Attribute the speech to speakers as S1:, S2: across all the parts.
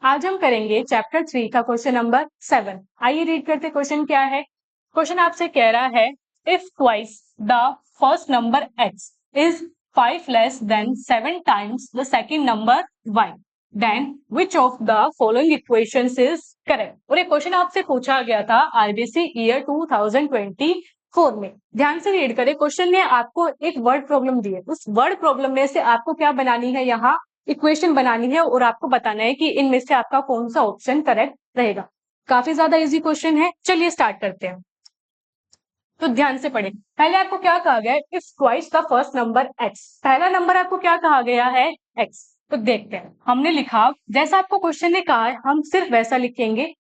S1: आज हम करेंगे चैप्टर 3 का क्वेश्चन नंबर 7। आइए रीड करते क्वेश्चन क्या है। क्वेश्चन आपसे कह रहा है if twice the first number x is 5 less than 7 times the second number y then which of the following equations is correct. और ये क्वेश्चन आपसे पूछा गया था आईबीसी ईयर 2024 में। ध्यान से रीड करें। क्वेश्चन ने आपको एक वर्ड प्रॉब्लम दी है, उस वर्ड प्रॉब्लम में से आपको क्या बनानी है, यहाँ इक्वेशन बनानी है और आपको बताना है कि इनमें से आपका कौन सा ऑप्शन करेक्ट रहेगा। काफी ज्यादा इजी क्वेश्चन है, चलिए स्टार्ट करते हैं। तो ध्यान से पढ़ें। पहले आपको क्या कहा गया है, if twice the first number x। पहला नंबर आपको क्या कहा गया है, x। तो देखते हैं, हमने लिखा जैसा आपको क्वेश्चन ने कहा है हम सिर्फ वैसा लिखेंगे।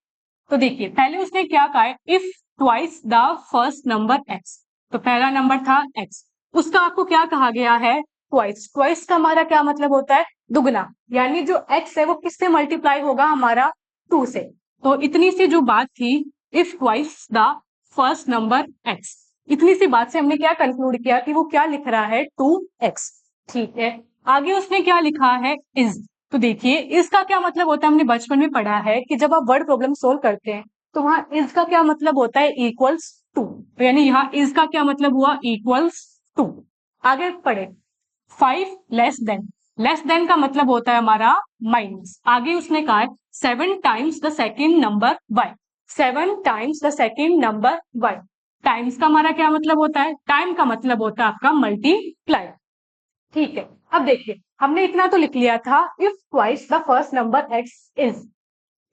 S1: तो देखिए पहले उसने क्या कहा है, if twice the first number x। तो पहला नंबर था x, उसका आपको क्या कहा गया है, ट्वाइस। ट्वाइस का हमारा क्या मतलब होता है, दुगना। यानी जो x है वो किससे मल्टीप्लाई होगा, हमारा 2 से। तो इतनी सी जो बात थी, if twice the first number x, इतनी सी बात से हमने क्या कंक्लूड किया कि वो क्या लिख रहा है, 2x। ठीक है, आगे उसने क्या लिखा है, इज। तो देखिए इज का क्या मतलब होता है, हमने बचपन में पढ़ा है कि जब आप वर्ड प्रॉब्लम सोल्व करते हैं तो वहां इज का क्या मतलब होता है, इक्वल्स टू। तो यानी यहाँ इज का क्या मतलब हुआ, इक्वल्स टू। आगे पढ़े, 5 लेस देन। लेस देन का मतलब होता है हमारा माइनस। आगे उसने कहा है 7 times the second number y। 7 times the second number y। Times का हमारा क्या मतलब होता है, टाइम का मतलब होता है आपका मल्टीप्लाई। ठीक है, अब देखिए हमने इतना तो लिख लिया था, if twice the first number x is.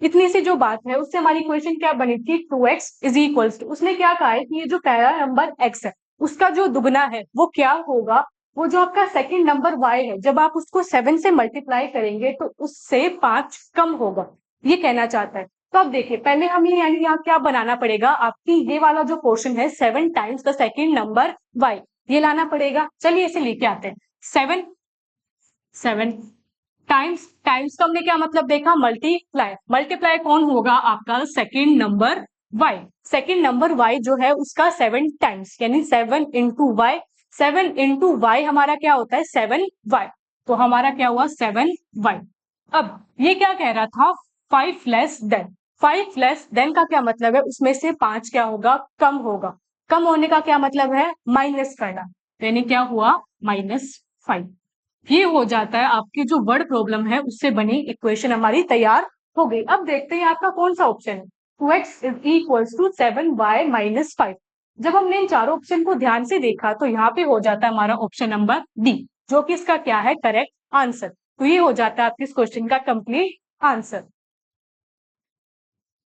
S1: इतनी सी जो बात है उससे हमारी इक्वेशन क्या बनी थी, 2x इज इक्वल्स टू। उसने क्या कहा है कि ये जो पहला नंबर x है उसका जो दुगना है वो क्या होगा, वो जो आपका सेकंड नंबर y है जब आप उसको 7 से मल्टीप्लाई करेंगे तो उससे 5 कम होगा, ये कहना चाहता है। तो अब देखिए पहले हमें यानी यहाँ क्या बनाना पड़ेगा, आपकी ये वाला जो पोर्शन है 7 times the second number y, ये लाना पड़ेगा। चलिए इसे लेके आते हैं। 7 टाइम्स, टाइम्स का हमने क्या मतलब देखा, मल्टीप्लाई। मल्टीप्लाई कौन होगा, आपका second number y। Second number y जो है उसका 7 टाइम्स यानी 7 इंटू वाई। 7 इंटू वाई हमारा क्या होता है, 7y। तो हमारा क्या हुआ, 7y। अब ये क्या कह रहा था, 5 लेस देन। 5 लेस देन का क्या मतलब है, उसमें से 5 क्या होगा, कम होगा। कम होने का क्या मतलब है, माइनस करना। यानी क्या हुआ, -5। ये हो जाता है आपकी जो वर्ड प्रॉब्लम है उससे बनी इक्वेशन हमारी तैयार हो गई। अब देखते हैं आपका कौन सा ऑप्शन है, 2x is equals to 7y minus 5। जब हमने इन चारों ऑप्शन को ध्यान से देखा तो यहाँ पे हो जाता है हमारा ऑप्शन नंबर डी, जो कि इसका क्या है, करेक्ट आंसर। तो ये हो जाता है आपके इस क्वेश्चन का कंप्लीट आंसर।